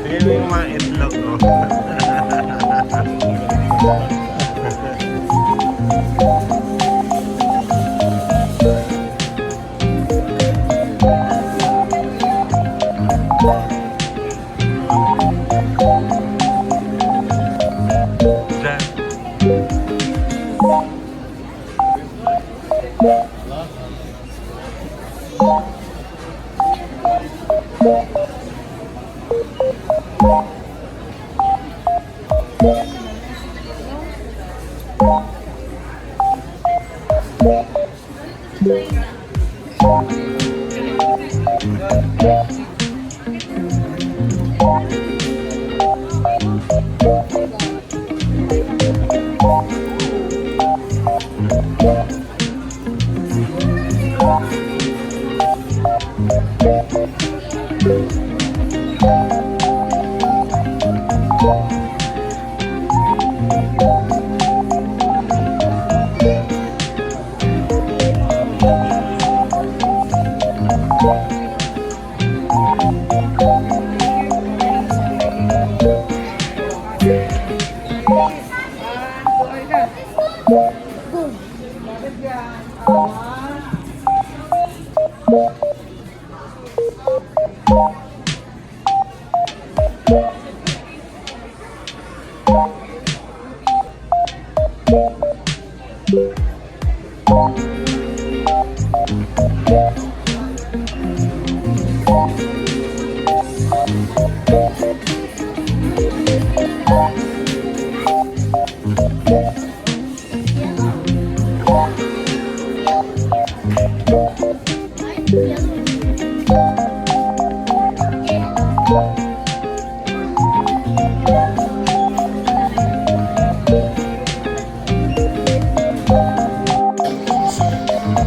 Tingnan mo yung mga itlog, oh.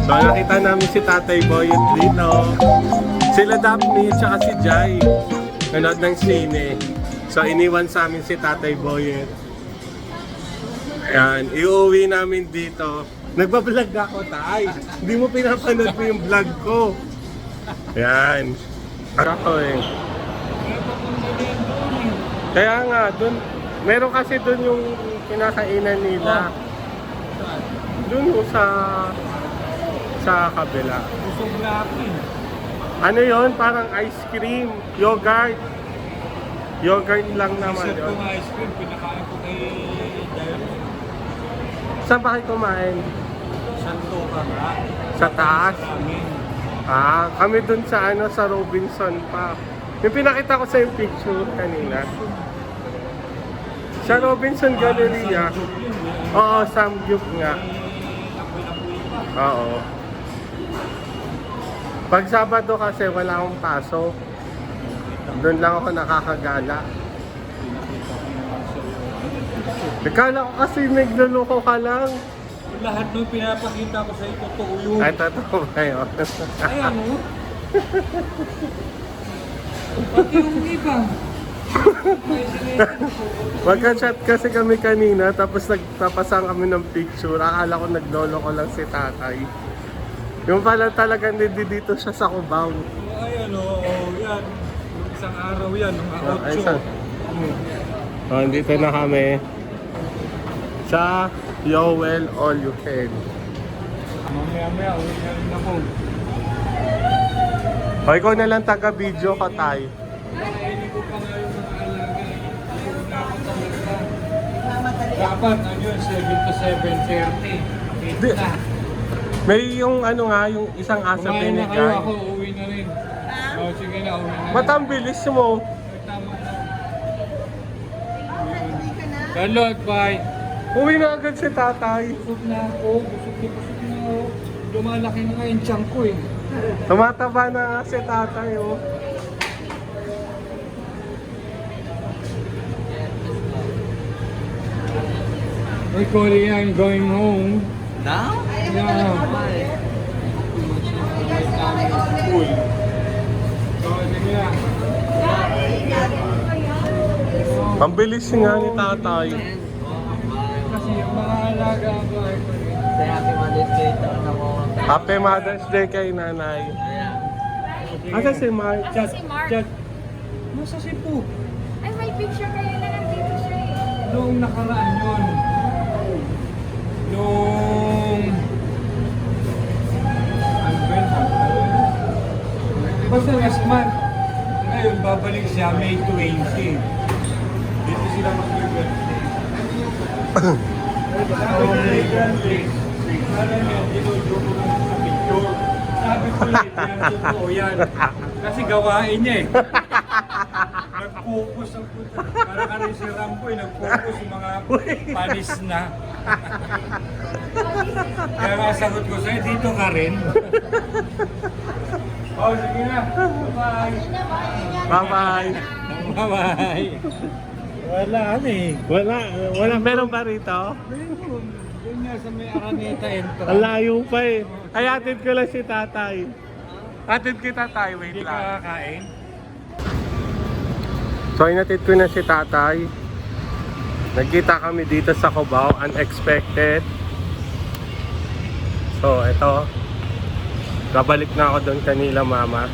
So nakita namin si Tatay Boyet dito. Sila Daphne at si Jai. Nanood ng sine. So iniwan sa amin si Tatay Boyet. Ayan, iuwi namin dito. Nagbablog ako, Tay. Hindi mo pinapanood mo yung vlog ko. Ayan. Ako eh. Kaya nga, dun, meron kasi dun yung kinakainan nila. Dun yung sa kabila. Ano yon? Parang ice cream, yogurt. Yogurt lang naman yun. Kung ice cream, pinakain ko kay Diamond. Saan ba kayo kumain? Santo ka nga. Sa taas? Amin. Ah, kami dun sa sa Robinson pa. Yung pinakita ko sa yung picture kanina. Sa Robinson Galleria. Oo, Samgyup nga. Oo. Pag Sabado kasi wala akong pasok. Doon lang ako nakakagala. Akala ko kasi nagluloko ka lang. Lahat nung pinapakita ko sa iyo, totoo yun. Ay, totoo ba yun? Ay, ano? Pati yung iba. Magka-chat kasi kami kanina, tapos nagtapasan kami ng picture. Akala ko nagloloko lang si tatay. Yung pala talaga dito siya sa Cubao. Ay, ano, yan. Isang araw yan, mga 8. Oh, dito na kami sa Yowel All You Can. Mamaya-maya, uwi na rin ako. O, ikaw na lang taga-video ka, Tay. Nakainin ko pa nga yung mga alaga. Hindi na ako talaga. Dapat, ano yun, 7 to 7:30. Di- Na. May yung yung isang asa Kumain na kayo, binigay. ako uwi na rin. Oh, sige na, uwi na rin. Ba't ang bilis mo? Ay, tama na. Salud, bye. Uwi na agad si tatay. Busog na ako, busog na ako. Lumalaki na nga yung tiyan ko eh. Tumataba na nga si tatay, oh. Hey, Coley, I'm going home. Now? Yeah. Cool. So, sige na. Ang bilis nga ni tatay. Kasi yung mga alaga ko ay Say happy Mother's Day to ako. Happy Mother's Day kay nanay. Asa si Mark? Chat, Si Mark. chat. Nasa Cebu. Ay, may picture kayo na nandito siya eh. Noong nakaraan yun. Noong... Ano ba yun? Basta last month. Ngayon, babalik siya May 20. Dito sila mag-birthday. Mag-birthday. Parang yun, dinudugo lang sa picture. Sabi ko ulit, yan, totoo yan. Kasi gawain niya eh. Nag-focus ang puta. Para ka rin si Rambo eh, nag-focus yung mga panis na. Kaya nga sagot ko sa'yo, dito ka rin. Oh, sige na. Bye-bye. Bye-bye. Bye-bye. Wala eh. Wala meron ba rito? Meron. Doon nga sa may Araneta entrance. Ang layo pa eh. Ay, atid ko lang si tatay. Atid kita tayo, wait Hindi lang. ka kakain? So, inatid ko na si tatay. Nagkita kami dito sa Cubao, unexpected. So, eto. Babalik na ako doon kanila mama.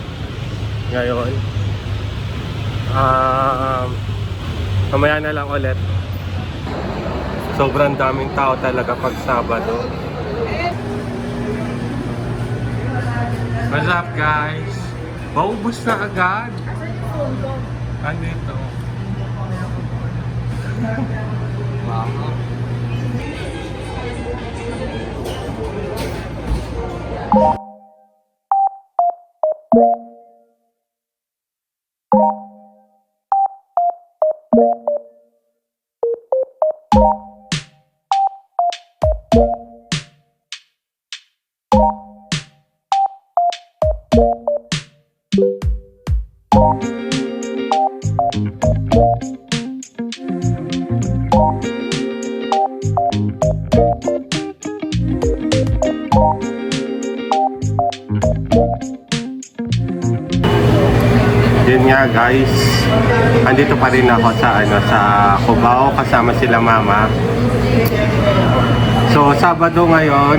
Ngayon. Mamaya na lang ulit. Sobrang daming tao talaga pag Sabado. What's up guys? Maubos na agad. Andito. Yun nga guys, andito pa rin ako sa sa Cubao kasama sila mama. So Sabado ngayon,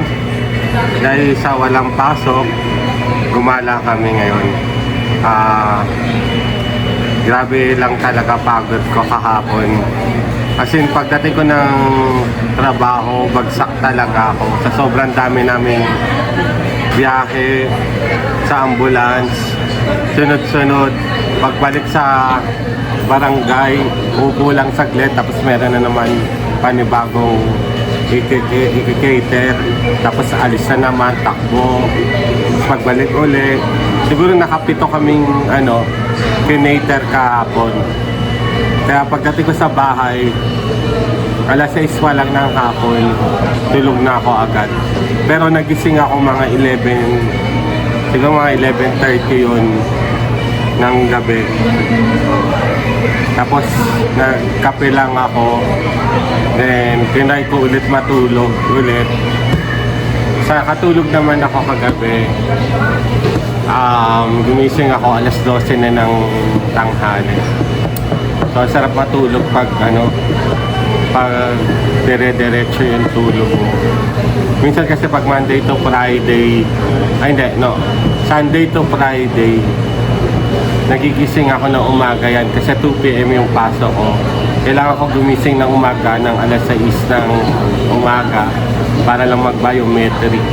dahil sa walang pasok, gumala kami ngayon. Grabe lang talaga pagod ko kahapon. As in, pagdating ko ng trabaho, bagsak talaga ako. Sa sobrang dami naming biyahe sa ambulance, sunod-sunod, pagbalik sa barangay, upo lang saglit, tapos meron na naman panibagong i-cater, tapos alis na naman, takbo, tapos pagbalik uli. Siguro nakapito kaming kinater kahapon. Kaya pagdating ko sa bahay, alas 6 pa lang ng hapon, tulog na ako agad. Pero nagising ako mga 11, siguro mga 11:30 yun ng gabi. Tapos nagkape lang ako, then tinry ko ulit matulog ulit. Sa katulog naman ako kagabi, gumising ako alas 12 na ng tanghali. So sarap matulog pag pag dire-diretso yung tulog mo. Minsan kasi pag Monday to Friday, Sunday to Friday, nagigising ako ng umaga yan kasi 2 PM yung pasok ko. Kailangan ko gumising ng umaga ng alas 6 ng umaga para lang mag-biometric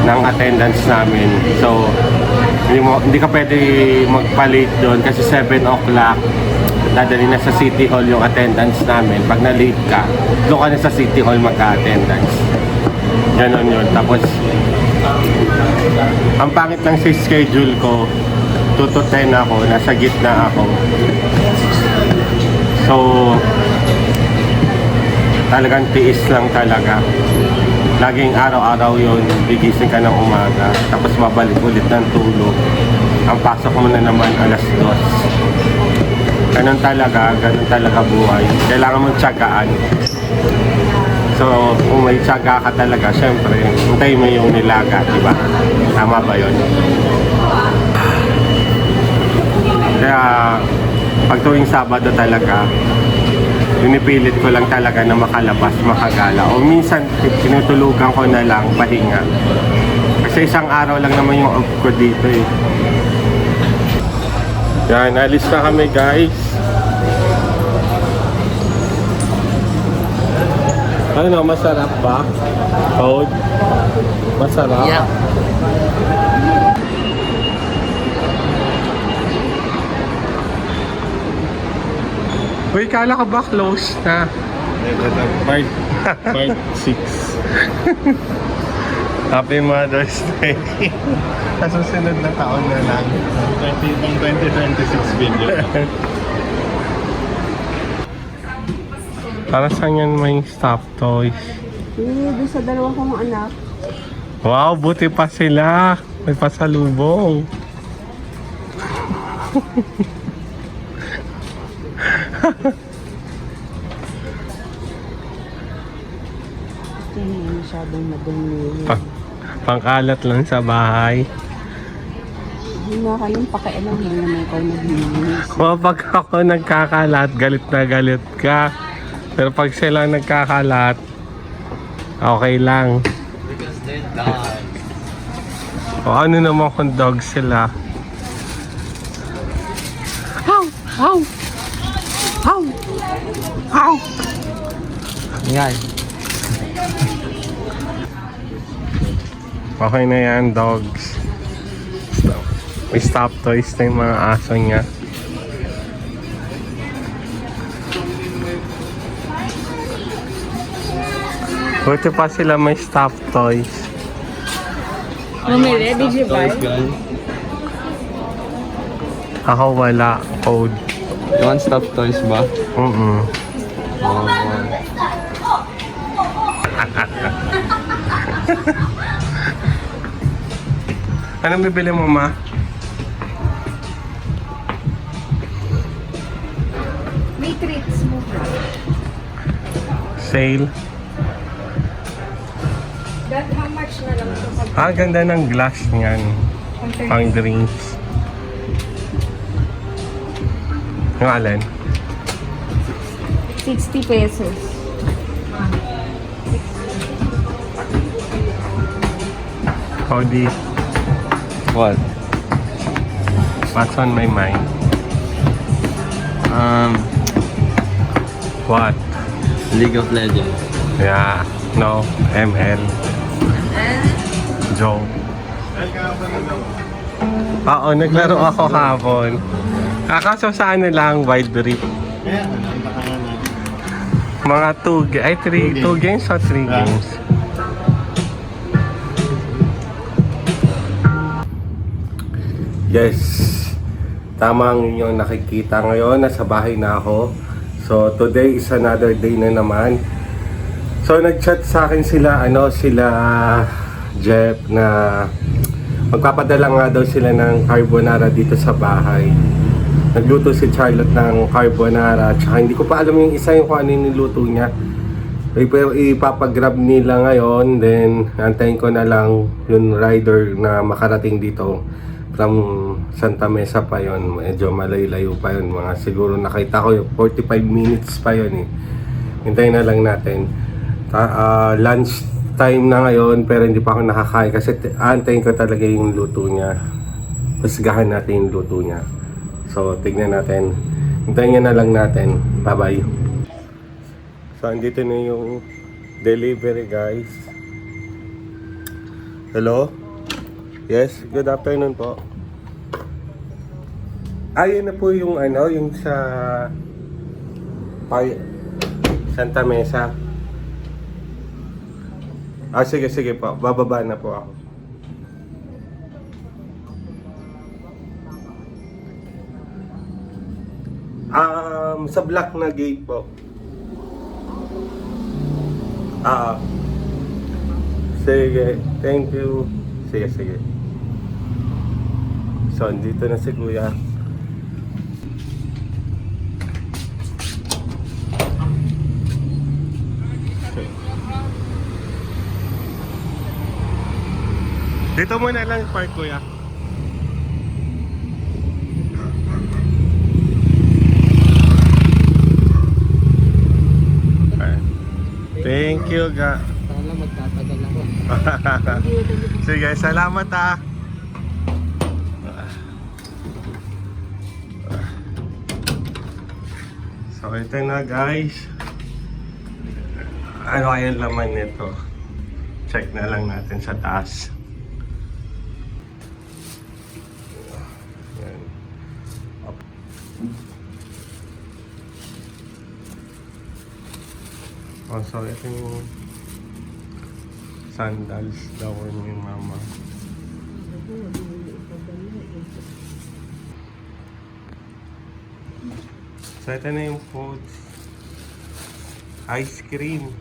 ng attendance namin. So, hindi ka pwede magpa-late doon kasi 7 o'clock dadali na sa City Hall yung attendance namin. Pag na-late ka, doon ka na sa City Hall magka-attendance. Ganon yun. Tapos, ang pangit ng schedule ko, 2 to 10 ako, nasa gitna ako. So, talagang tiis lang talaga. Laging araw-araw yon, gigising ka ng umaga, tapos babalik ulit ng tulog. Ang pasok mo na naman alas 2. Ganun talaga buhay. Kailangan mong tiyagaan. So, kung may tiyaga ka talaga, syempre, hintayin mo yung nilaga, di ba? Tama ba yun? Kaya, pag tuwing Sabado talaga, pinipilit ko lang talaga na makalabas, makagala. O minsan, tinutulugan ko na lang, pahinga. Kasi isang araw lang naman yung off ko dito eh. Yan, alis na kami guys. Ano, masarap ba? Code? Masarap? Yeah. Uy, kala ka ba close na? Part 6. Happy Mother's Day. Sa susunod na taon na lang. 2026 video. Para saan yan may stop toys? Doon sa dalawa kong anak. Wow, buti pa sila. May pasalubong. Hindi masyadong madumi. Pangkalat lang sa bahay. Hindi na kayong pakialam mo na may ikaw naglinis. Pag ako nagkakalat, galit na galit ka. Pero pag sila nagkakalat, okay lang. Because they're dogs. O ano naman kung dog sila? Ow! Ow! Ow! Ow! Yan. Okay na yan, dogs. May stop toys na yung mga aso niya. Buti pa sila may stop toys. Bumili, did you buy? Ako wala. Code. You want stuffed toys ba? Anong bibili mo, ma? May treats mo ba? Sale. That how much na lang ito pag Ganda ng glass niyan. Pang drinks. Yung alin? 60 pesos. Cody, What? what's on my mind? What? League of Legends. Yeah, no, ML. Joe. Oo, naglaro ako hapon. Kaso sa ano lang, Wild Rift. Mga 2 games o 3 games? Yes, tama ang inyong nakikita ngayon. Nasa bahay na ako. So today is another day na naman. So nag-chat sa akin sila Jeff na magpapadala nga daw sila ng carbonara dito sa bahay. Nagluto si Charlotte ng carbonara, tsaka hindi ko pa alam yung isa yung kung ano yung niluto niya. Pero ipapagrab nila ngayon, then antayin ko na lang yung rider na makarating dito from Santa Mesa pa yon. Medyo malayo-layo pa yon, mga siguro nakita ko yung 45 minutes pa yon eh. Hintayin na lang natin. Lunch time na ngayon pero hindi pa ako nakakain kasi antayin ko talaga yung luto niya. Pasgahan natin yung luto niya. So tignan natin. Hintayin na lang natin. Bye bye. So andito na yung delivery guys. Hello? Yes, good afternoon po. Ayun na po yung yung sa Santa Mesa. Sige po. Bababa na po ako. Sa black na gate po. Ah. Sige, thank you. Sige, sige. So, dito na si Kuya. Dito muna lang park, Kuya. Okay. Thank you, ga. Sana magtatagal ako. Sige, salamat ah. So ito na guys. Ano kaya yung laman nito? Check na lang natin sa taas. Yan. Up. Oh, so ito yung sandals daw ni mama. So ito na yung foods. Ice cream.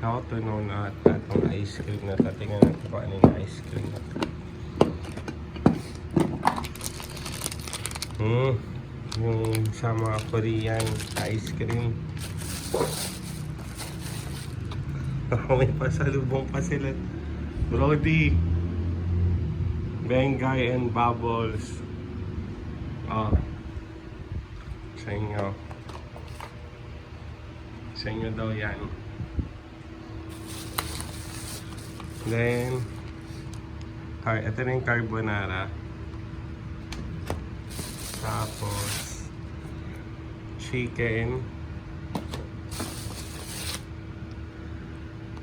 Ako tunaw na itong ice cream na ito. Tingnan natin kung ano yung ice cream na ito. Yung sa mga Korean ice cream. May pasalubong pa sila. Brody. Bengay and Bubbles. Oh. Sa inyo. Sa inyo daw yan. Then, ito na yung carbonara. Tapos, chicken.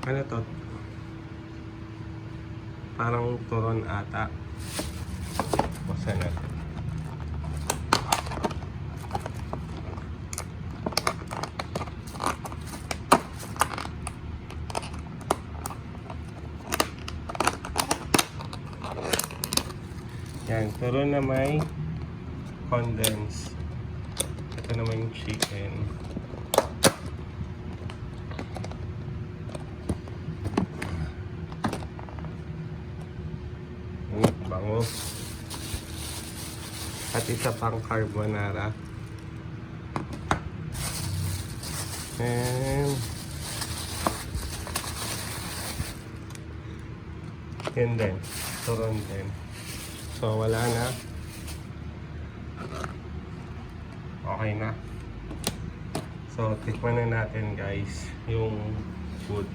Ano to? Parang turon ata. Basta na. Yan, turon na may condense. Ito naman yung chicken. Bango. At isa pang carbonara. And yun din. Turon din. So wala na. Okay na. So tikman na natin guys yung food.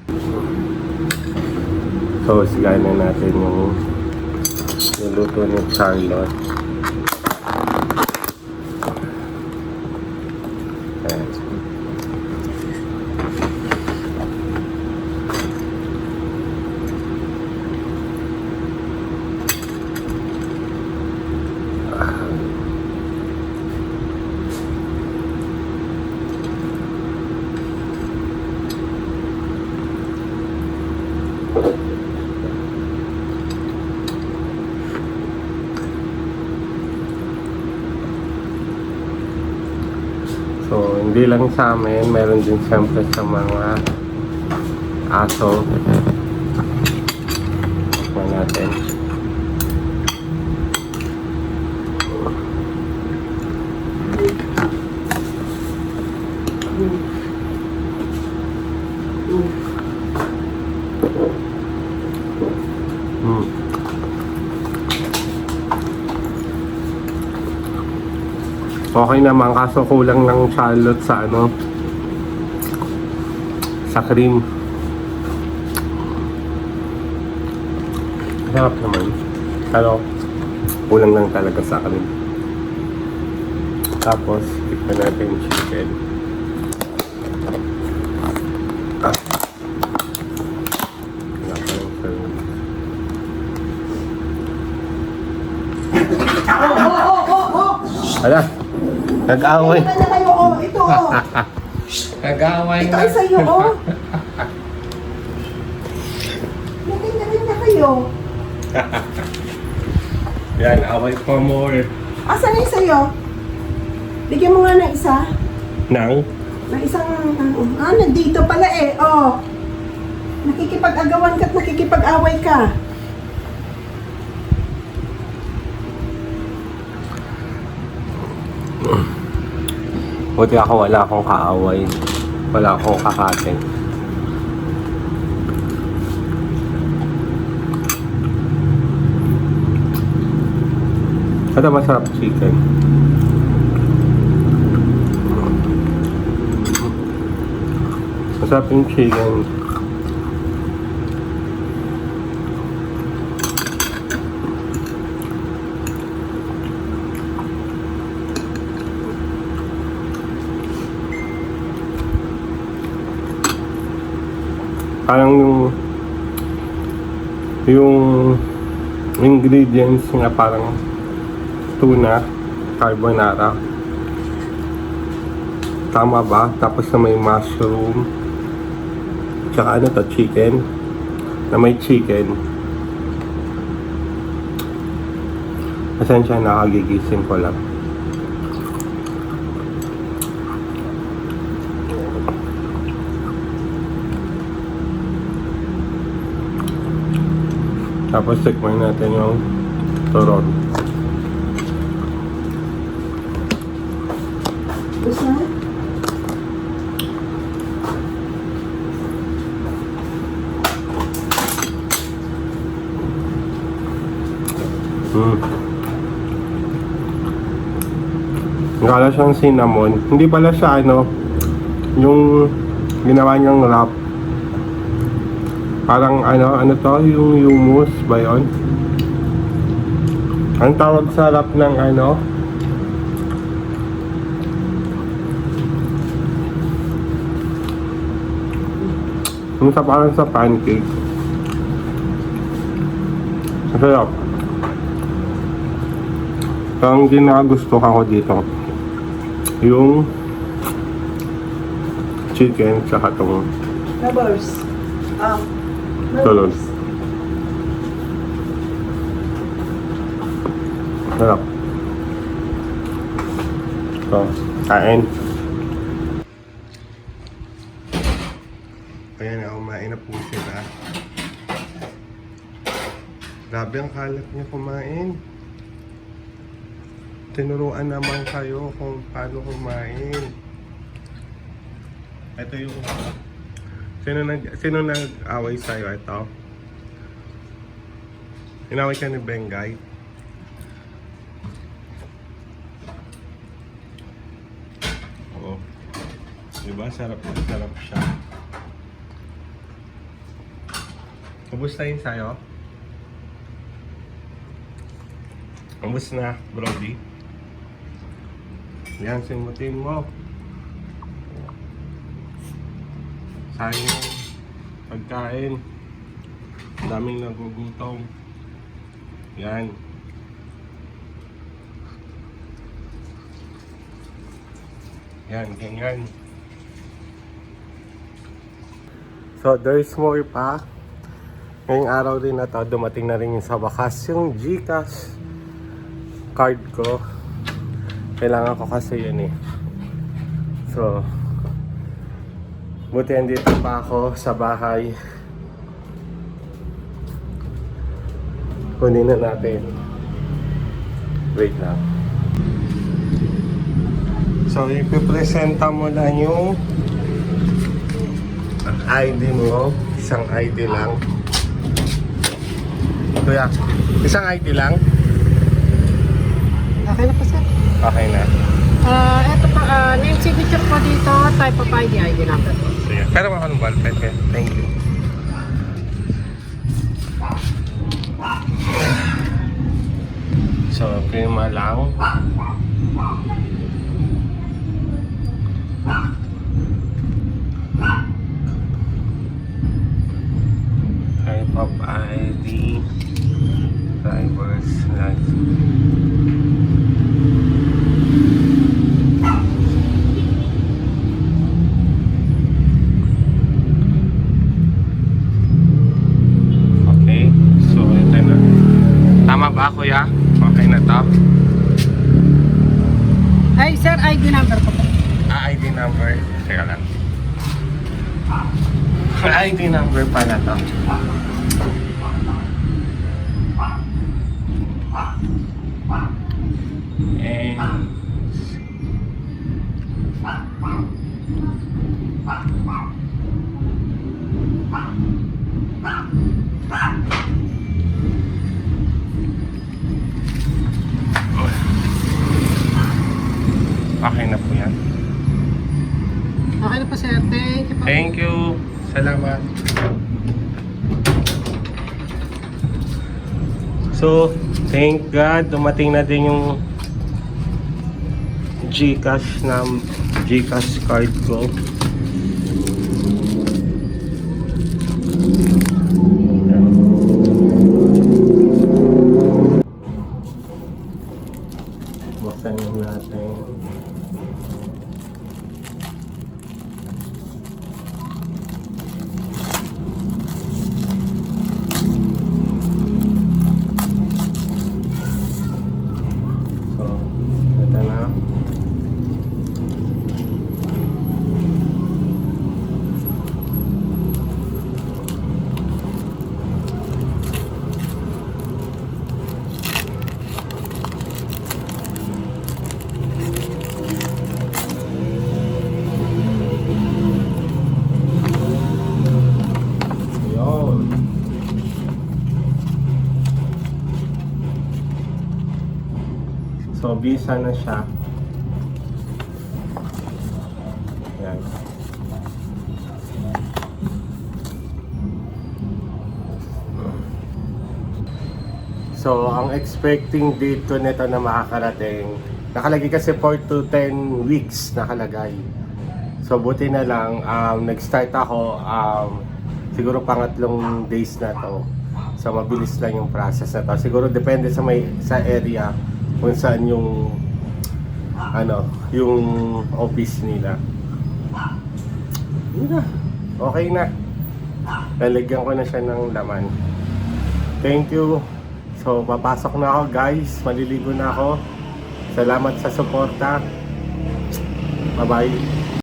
So sigayin na natin yung niluto ni Charlotte. Ayan. So, hindi lang sa amin, meron din siyempre sa mga aso. Tikman natin. Okay naman, kaso kulang ng Charlotte sa ano, sa cream. Sarap naman. Pero kulang lang talaga sa cream. Tapos tikman natin yung chicken. Hala, nag-away. Ano na kayo, oh, ito, oh. Nag-aaway Ito na. ay sa'yo, oh. Nakin na kayo. Yan, away pa more. Asan yung sa'yo? Bigyan mo nga ng isa. Nang? May isang, nandito pala eh. Oh. Nakikipag-agawan ka at nakikipag-away ka. Buti ako wala akong kaaway. Wala akong kakating. Ito masarap chicken. Masarap yung chicken. Parang yung ingredients nga parang tuna, carbonara. Tama ba? Tapos na may mushroom. Tsaka ano to, chicken. Na may chicken. Pasensya na, kagigising ko lang. Tapos tikman natin yung turon. Gusto mo? Nakala siyang cinnamon. Hindi pala siya ano, yung ginawa niyang wrap. Parang ano to, yung hummus ba yun? Ang tawag sa wrap ng ano, yung sa parang sa pancake. Masarap. Ang ginagustuhan ko dito, yung chicken tsaka itong Lovers. turon. Sarap. So, kain. Ayan na, kumain na po sila. Grabe ang kalat niya kumain. Tinuruan naman kayo kung paano kumain. Ito yung... Sino nag-away sa'yo? Ito? Inaway ka ni Bengay? Oo. Diba? Sarap siya. Kumusta yun sa'yo? Kumusta na, Brody? Yan, simutin mo. Sayang yung pagkain. Ang daming nagugutom. Yan. Yan, ganyan. So, there's more pa. Ngayong araw rin na to, dumating na rin yung sa wakas yung GCash card ko. Kailangan ko kasi yun eh. So, buti andito pa ako sa bahay. Kunin na natin. Wait lang. So, ipipresenta mo lang yung ID mo. Isang ID lang. Kuya, isang ID lang? Okay na po, sir. Okay na. Ito po, name signature po dito, type of ID number po. Sige. Pero ako ng ballpen kaya. Thank you. So, prima lang. Type of ID. Driver's license. Okay. So, ito na. Tama ba, kuya? Okay na to? Ay, sir, ID number po. ID number. Teka lang. ID number pala to. And okay na po yan. Okay na po, sir. Thank you po. Thank you. Salamat. So, thank God, dumating na din yung GCash card ko. Buksan natin. So, ito na. Yun. So, visa na siya. Yan. So, ang expecting date ko nito na makakarating, nakalagay kasi 4 to 10 weeks nakalagay. So, buti na lang, nag-start ako, siguro pangatlong days na to. So, mabilis lang yung process na to. Siguro depende sa area kung saan yung yung office nila. Yun na. Okay na. Lalagyan ko na siya ng laman. Thank you. So, papasok na ako, guys. Maliligo na ako. Salamat sa suporta. Bye-bye.